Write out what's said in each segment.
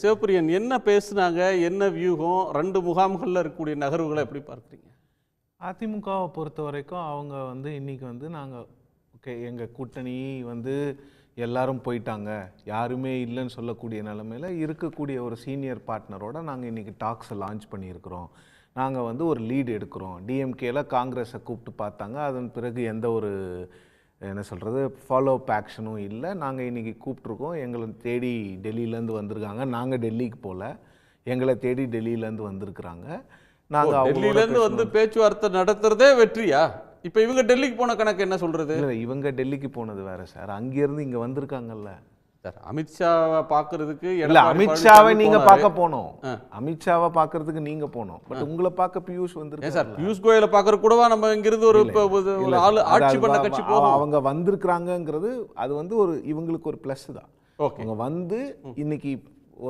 சிவப்பிரியன் என்ன பேசுனாங்க, என்ன வியூகம், 2 முகாம்களில் இருக்கக்கூடிய நகர்வுகளை எப்படி பார்க்குறீங்க? அதிமுகவை பொறுத்த வரைக்கும் அவங்க இன்னைக்கு நாங்கள் ஓகே எங்கள் கூட்டணி எல்லாரும் போயிட்டாங்க, யாருமே இல்லைன்னு சொல்லக்கூடிய நிலமையில் இருக்கக்கூடிய ஒரு சீனியர் பார்ட்னரோட நாங்கள் இன்றைக்கி டாக்ஸை லான்ச் பண்ணியிருக்கிறோம். நாங்கள் ஒரு லீடு எடுக்கிறோம். டிஎம்கேல காங்கிரஸை கூப்பிட்டு பார்த்தாங்க, அதன் பிறகு எந்த ஒரு என்ன சொல்கிறது ஃபாலோ அப் ஆக்ஷனும் இல்லை. நாங்கள் இன்றைக்கி கூப்பிட்ருக்கோம், எங்களை தேடி டெல்லியிலேருந்து வந்திருக்காங்க. நாங்கள் டெல்லிக்கு போகல, எங்களை தேடி டெல்லியிலேருந்து வந்திருக்கிறாங்க. நாங்கள் டெல்லியிலேருந்து பேச்சுவார்த்தை நடத்துறதே வெற்றியா? இப்போ இவங்க டெல்லிக்கு போன கணக்கு என்ன சொல்கிறது? இல்லை, இவங்க டெல்லிக்கு போனது வேறு சார், அங்கேருந்து இங்கே வந்திருக்காங்கல்ல சார். அமித்ஷாவை பார்க்கறதுக்கு இல்லை, அமித்ஷாவை நீங்கள் பார்க்க போனோம், அமித்ஷாவை பார்க்கறதுக்கு நீங்கள் போனோம். பட் உங்களை பார்க்க பியூஷ் வந்திருக்கு சார். பியூஷ் கோயலை பார்க்கற கூடவா நம்ம இங்கிருந்து ஒரு ஆள் ஆட்சி பண்ண கட்சி போகும்? அவங்க வந்திருக்கிறாங்கங்கிறது அது ஒரு இவங்களுக்கு ஒரு ப்ளஸ் தான். அவங்க இன்னைக்கு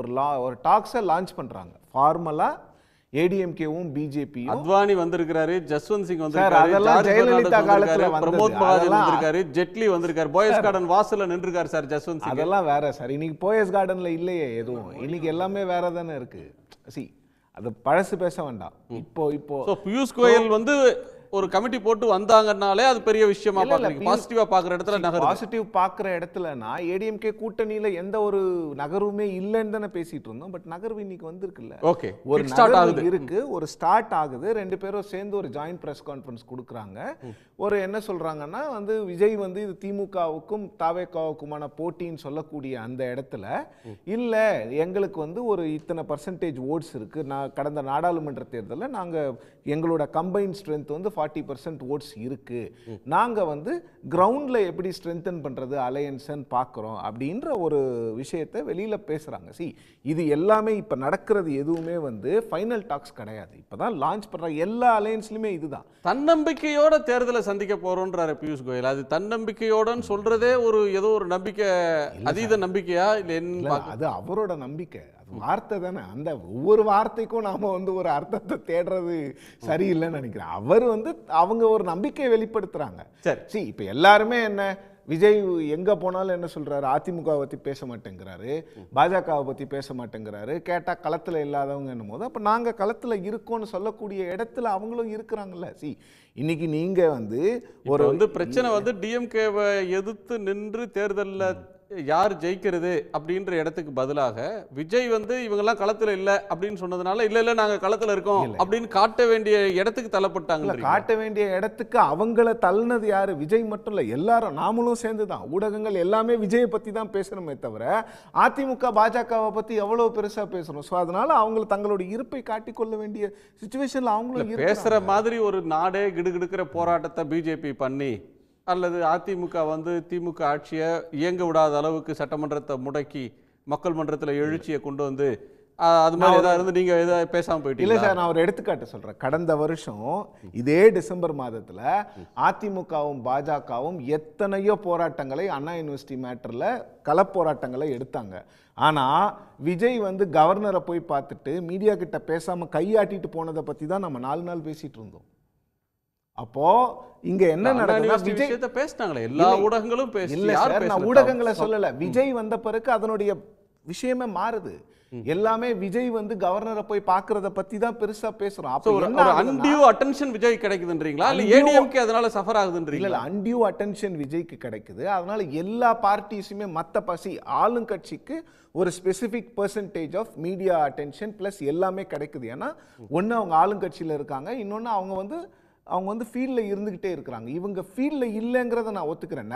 ஒரு டாக்ஸை லான்ச் பண்ணுறாங்க. ஃபார்மலாக ஏடிஎம்கேவும் பிஜேபியும். அத்வானி வந்திருக்காரு, ஜஸ்வந்த் சிங் வந்திருக்காரு, ஜெயலலிதா காலத்துல பிரமோத் மகாஜன் வந்திருக்காரு, ஜெட்லி வந்திருக்காரு, போயஸ் கார்டன் வாசல்ல நின்றுக்காரு சார் ஜஸ்வந்த் சிங். அதெல்லாம் வேற சார். இன்னைக்கு போயஸ் கார்டன்ல இல்லையே எதுவும், இன்னைக்கு எல்லாமே வேற தானே இருக்கு. அது பழசு பேச வேண்டாம். இப்போ பியூஷ் கோயல் ஒரு கமிட்டி போட்டு வந்தாங்கன்னாலே அது பெரிய விஷயமா பாக்குறீங்க? பாசிட்டிவா பாக்குற இடத்துல நகர் பாசிட்டிவ் பாக்குற இடத்துலனா ஏடிஎம்கே கூட்டணியில எந்த ஒரு நகர்வுமே இல்லைன்னு தானே பேசிட்டு இருந்தோம். பட் நகர்வு இன்னைக்கு வந்திருக்குல்ல, ஓகே ஒரு நகர்வு இருக்கு, ஒரு ஸ்டார்ட் ஆகுது. 2 பேரும் சேர்ந்து ஒரு ஜாயிண்ட் பிரஸ் கான்ஃபரன்ஸ் கொடுக்குறாங்க. ஒரு என்ன சொல்றாங்கன்னா விஜய் இது திமுகவுக்கும் தாவேகாவுக்குமான போட்டின்னு சொல்லக்கூடிய அந்த இடத்துல இல்ல, எங்களுக்கு ஒரு இத்தனை பர்சன்டேஜ் ஓட்ஸ் இருக்கு. நான் கடந்த நாடாளுமன்ற தேர்தலில் நாங்க எங்களோட கம்பைன் ஸ்ட்ரென்த் 40% ஓட்ஸ் இருக்கு. நாங்க கிரவுண்ட்ல எப்படி ஸ்ட்ரென்தன் பண்றது அலையன்ஸ்ன்னு பார்க்குறோம் அப்படின்ற ஒரு விஷயத்தை வெளியில பேசுறாங்க. இது எல்லாமே இப்ப நடக்கிறது எதுவுமே ஃபைனல் டாக்ஸ் கிடையாது. இப்பதான் லான்ச் பண்றாங்க. எல்லா அலையன்ஸ்லயுமே இதுதான். தன்னம்பிக்கையோட தேர்தலை சந்திக்க போறோம்ன்றாரு பியூஷ் கோயல். அது தன்னம்பிக்கையோடன்னு சொல்றதே ஏதோ ஒரு நம்பிக்கை, அதீத நம்பிக்கையா இல்லை? அது அவரோட நம்பிக்கை, வார்த்தை தானே. அந்த ஒவ்வொரு வார்த்தைக்கும் நாம ஒரு அர்த்தத்தை தேடுறது சரியில்லைன்னு நினைக்கிறேன். அவர் அவங்க ஒரு நம்பிக்கையை வெளிப்படுத்துறாங்க. சரி, இப்ப எல்லாருமே என்ன, விஜய் எங்க போனாலும் என்ன சொல்றாரு, அதிமுகவை பத்தி பேச மாட்டேங்கிறாரு, பாஜகவை பத்தி பேச மாட்டேங்கிறாரு. கேட்டா களத்துல இல்லாதவங்க என்னும் போது அப்ப நாங்க களத்துல இருக்கோம்னு சொல்லக்கூடிய இடத்துல அவங்களும் இருக்கிறாங்கல்ல. இன்னைக்கு நீங்க ஒரு பிரச்சனை டிஎம்கேவை எதிர்த்து நின்று தேர்தலில் யார் ஜெயிக்கிறது அப்படின்ற இடத்துக்கு பதிலாக விஜய் இவங்கெல்லாம் களத்துல இல்ல அப்படின்னு சொன்னதுனால இல்ல நாங்க களத்துல இருக்கோம் அப்படின்னு காட்ட வேண்டிய இடத்துக்கு தள்ளப்பட்டாங்க. காட்ட வேண்டிய இடத்துக்கு அவங்கள தள்ளினது யாரு? விஜய் மட்டும் இல்ல, எல்லாரும் நாமளும் சேர்ந்துதான். ஊடகங்கள் எல்லாமே விஜயை பத்தி தான் பேசணுமே தவிர அதிமுக பாஜகவை பத்தி எவ்வளவு பெருசா பேசணும். அதனால அவங்க தங்களோட இருப்பை காட்டிக்கொள்ள வேண்டிய சிச்சுவேஷன்ல அவங்களும் பேசுற மாதிரி ஒரு நாடே கிடுகிடுக்கிற போராட்டத்தை பிஜேபி பண்ணி அல்லது அதிமுக திமுக ஆட்சியை இயங்க விடாத அளவுக்கு சட்டமன்றத்தை முடக்கி மக்கள் மன்றத்தில் எழுச்சியை கொண்டு அது மாதிரி ஏதாவது நீங்க ஏதாவது பேசாம போயிட்டீங்க? இல்ல சார், நான் ஒரு எடுத்துக்காட்டு சொல்றேன். கடந்த வருஷம் இதே டிசம்பர் மாதத்துல அதிமுகவும் பாஜகவும் எத்தனையோ போராட்டங்களை அண்ணா யூனிவர்சிட்டி மேட்டர்ல களப்போராட்டங்களை எடுத்தாங்க. ஆனா விஜய் கவர்னரை போய் பார்த்துட்டு மீடியா கிட்ட பேசாம கையாட்டிட்டு போனதை பத்தி தான் நம்ம 4 நாள் பேசிட்டு இருந்தோம். அப்போ இங்க என்ன நடக்குதுன்னா விஜய் பேசினாங்களே, எல்லா ஊடகங்களும் இல்ல சார், நான் ஊடகங்களை சொல்லல. விஜய் வந்த பிறகு அதனுடைய விஷயமே மாறுது. எல்லாமே விஜய் கவர்னரை போய் பார்க்கறத பத்தி தான் பெருசா பேசுறோம். அப்போ என்ன அன்டியூ அட்டென்ஷன் விஜய் கிடைக்குதுன்றீங்களா இல்ல ஏடிஎம்கே அதனால சஃபர் ஆகுதுன்றீங்களா? இல்ல, அன்டியூ அட்டென்ஷன் விஜய்க்கு கிடைக்குது. அதனால எல்லா பார்ட்டிஸுமே மத்த ஆளுங்கட்சிக்கு ஒரு specific percentage of media attention plus எல்லாமே கிடைக்குது. ஏன்னா ஒன்னு அவங்க ஆளுங்கட்சியில இருக்காங்க, இன்னொன்னு அவங்க அவங்க ஃபீல்ட்ல இருந்துகிட்டே இருக்கிறாங்க. இவங்க ஃபீல்ட்ல இல்லங்கிறத நான் ஒத்துக்கிறேன்.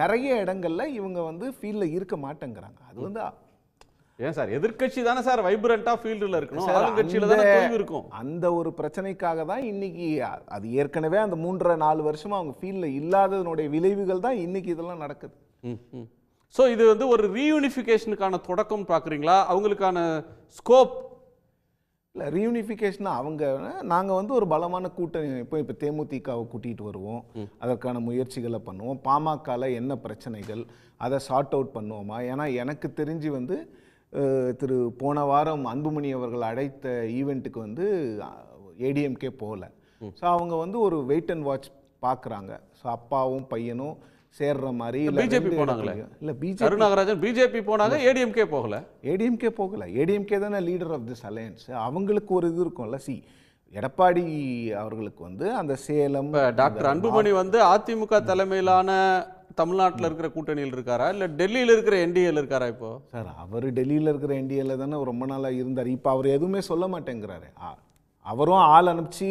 நிறைய இடங்கள்ல இவங்க ஃபீல்ட்ல இருக்க மாட்டேங்கிறாங்க. அது ஏன் சார், எதிர்க்கட்சி தானே சார் வைப்ரண்டா ஃபீல்டுல இருக்கணும், ஆளுங்கட்சியில தானே தொய்வு இருக்கும். அந்த ஒரு பிரச்சனைக்காக தான் இன்னைக்கு அது ஏற்கனவே அந்த 3-4 வருஷமா அவங்க ஃபீல்ட்ல இல்லாததனுடைய விளைவுகள் தான் இன்னைக்கு இதெல்லாம் நடக்குது. ஸோ இது ஒரு ரீயூனிஃபிகேஷனுக்கான தொடக்கம் பார்க்குறீங்களா? அவங்களுக்கான ஸ்கோப் இல்லை, ரீயூனிஃபிகேஷன் நாங்கள் ஒரு பலமான கூட்டணி இப்போ தேமுதிகவை கூட்டிகிட்டு வருவோம், அதற்கான முயற்சிகளை பண்ணுவோம். பாமகவில் என்ன பிரச்சனைகள் அதை சார்ட் அவுட் பண்ணுவோமா? ஏன்னா எனக்கு தெரிஞ்சு போன வாரம் அன்புமணி அவர்கள் அழைத்த ஈவெண்ட்டுக்கு ஏடிஎம்கே போகல. ஸோ அவங்க ஒரு வெயிட் அண்ட் வாட்ச் பார்க்குறாங்க. ஸோ அப்பாவும் பையனும் சேர்ற மாதிரி பிஜேபி போனாங்களே, இல்ல பிஜேபி கருநாகராஜன் பிஜேபி போனாங்க, ஏடிஎம்கே போகல. ஏடிஎம்கே போகல. ஏடிஎம்கே தானே லீடர் ஆஃப் திஸ் அலையன்ஸ். அவங்களுக்கு ஒரு இது இருக்கும்ல. எடப்பாடி அவர்களுக்கு வந்து அந்த சேலம் டாக்டர் அன்புமணி வந்து அதிமுக தலைமையிலான தமிழ்நாட்டில் இருக்கிற கூட்டணியில் இருக்காரா, இல்லை டெல்லியில் இருக்கிற என்டிஏல இருக்காரா? இப்போ சார் அவர் டெல்லியில் இருக்கிற என்டிஏல தானே ரொம்ப நாளாக இருந்தார். இப்போ அவர் எதுவுமே சொல்ல மாட்டேங்கிறாரு. அவரும் ஆள் அனுப்பிச்சு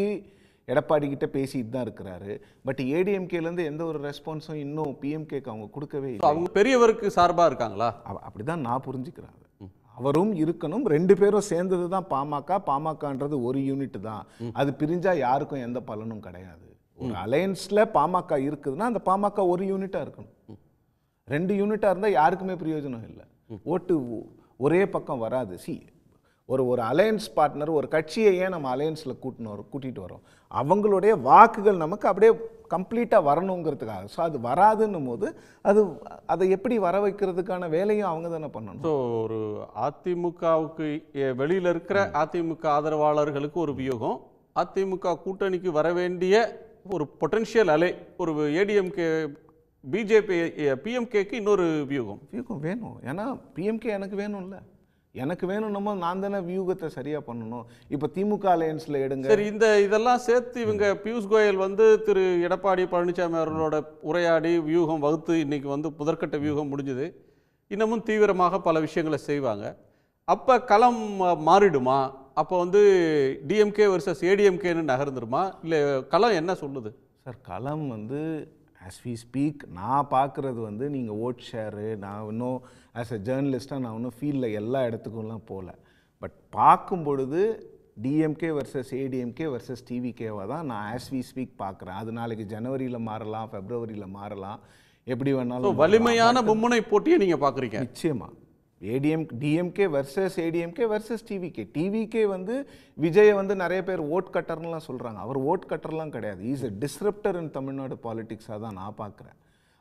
எடப்பாடி கிட்ட பேசிட்டு தான் இருக்கிறாரு. பட் ஏடிஎம்கேலேருந்து எந்த ஒரு ரெஸ்பான்ஸும் இன்னும் பிஎம்கேக்கு அவங்க கொடுக்கவே இல்லை. அவங்க பெரியவருக்கு சார்பாக இருக்காங்களா? அப்படிதான் நான் புரிஞ்சுக்கிறேன். அவரும் இருக்கணும். ரெண்டு பேரும் சேர்ந்தது தான் பாமக. பாமகன்றது ஒரு யூனிட் தான். அது பிரிஞ்சா யாருக்கும் எந்த பலனும் கிடையாது. ஒரு அலையன்ஸ்ல பாமக இருக்குதுன்னா அந்த பாமக ஒரு யூனிட்டா இருக்கணும். ரெண்டு யூனிட்டா இருந்தால் யாருக்குமே பிரயோஜனம் இல்லை. ஓட்டு ஒரே பக்கம் வராது. ஒரு அலையன்ஸ் பார்ட்னர், ஒரு கட்சியை ஏன் நம்ம அலையன்ஸில் கூட்டிகிட்டு வரோம்? அவங்களுடைய வாக்குகள் நமக்கு அப்படியே கம்ப்ளீட்டாக வரணுங்கிறதுக்காக. ஸோ அது வராதுன்னும் போது அதை எப்படி வர வைக்கிறதுக்கான வேலையும் அவங்க தானே பண்ணணும். ஸோ ஒரு அதிமுகவுக்கு வெளியில் இருக்கிற அதிமுக ஆதரவாளர்களுக்கு ஒரு வியூகம், அதிமுக கூட்டணிக்கு வர வேண்டிய ஒரு பொட்டன்ஷியல் அலை ஒரு ஏடிஎம்கே பிஜேபி பிஎம்கேக்கு இன்னொரு வியூகம் வேணும். ஏன்னா பிஎம்கே எனக்கு வேணும்ல. எனக்கு வேணும்னமோ நான் தானே வியூகத்தை சரியா பண்ணணும். இப்போ திமுக அலையன்ஸ்ல எடுங்க. சரி, இதெல்லாம் சேர்த்து இவங்க பியூஷ் கோயல் வந்து திரு எடப்பாடி பழனிசாமி அவர்களோட உரையாடி வியூகம் வகுத்து இன்னைக்கு வந்து முதற்கட்ட வியூகம் முடிஞ்சது. இன்னமும் தீவிரமாக பல விஷயங்களை செய்வாங்க. அப்போ களம் மாறிடுமா? அப்போ வந்து டிஎம்கே வர்சஸ் ஏடிஎம்கேன்னு நகர்ந்துருமா? இல்லை களம் என்ன சொல்லுது சார்? களம் வந்து ஆஸ் வி ஸ்பீக் நான் பார்க்குறது வந்து நீங்கள் ஓட் ஷேரு, நான் இன்னும் ஆஸ் எ ஜேர்னலிஸ்ட்டாக நான் இன்னும் ஃபீல்டில் எல்லா இடத்துக்கும்லாம் போகல. பட் பார்க்கும் பொழுது டிஎம்கே வர்சஸ் ஏடிஎம்கே வர்சஸ் டிவிகேவாக தான் நான் ஆஸ் வி ஸ்பீக் பார்க்குறேன். அது நாளைக்கு ஜனவரியில் மாறலாம், ஃபெப்ரவரியில் மாறலாம், எப்படி வேணாலும். வலிமையான மும்முனை போட்டியை நீங்கள் பார்க்குறீங்க? நிச்சயமாக. DMK versus ADMK versus TVK. TVK வந்து விஜயை வந்து நிறைய பேர் ஓட் கட்டர்லாம் சொல்கிறாங்க. அவர் ஓட் கட்டர்லாம் கிடையாது. இஸ் எ டிஸ்ரப்டர் இன் தமிழ்நாடு பாலிடிக்ஸாக தான் நான் பார்க்குறேன்.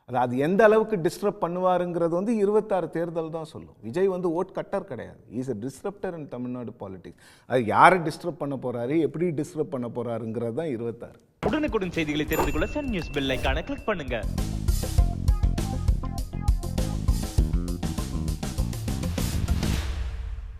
அது எந்த அளவுக்கு டிஸ்டர்ப் பண்ணுவாருங்கிறது வந்து 26 தேர்தல் தான் சொல்லும். விஜய் வந்து ஓட் கட்டர் கிடையாது. Is a disruptor in Tamil Nadu politics. அது யாரை டிஸ்டர்ப் பண்ண போறாரு, எப்படி டிஸ்டர்ப் பண்ண போறாருங்கிறது தான் 26. உடனுக்குடன் செய்திகளை தெரிந்து கொள்ள சன் நியூஸ் பெல் ஐகானை கிளிக் பண்ணுங்க.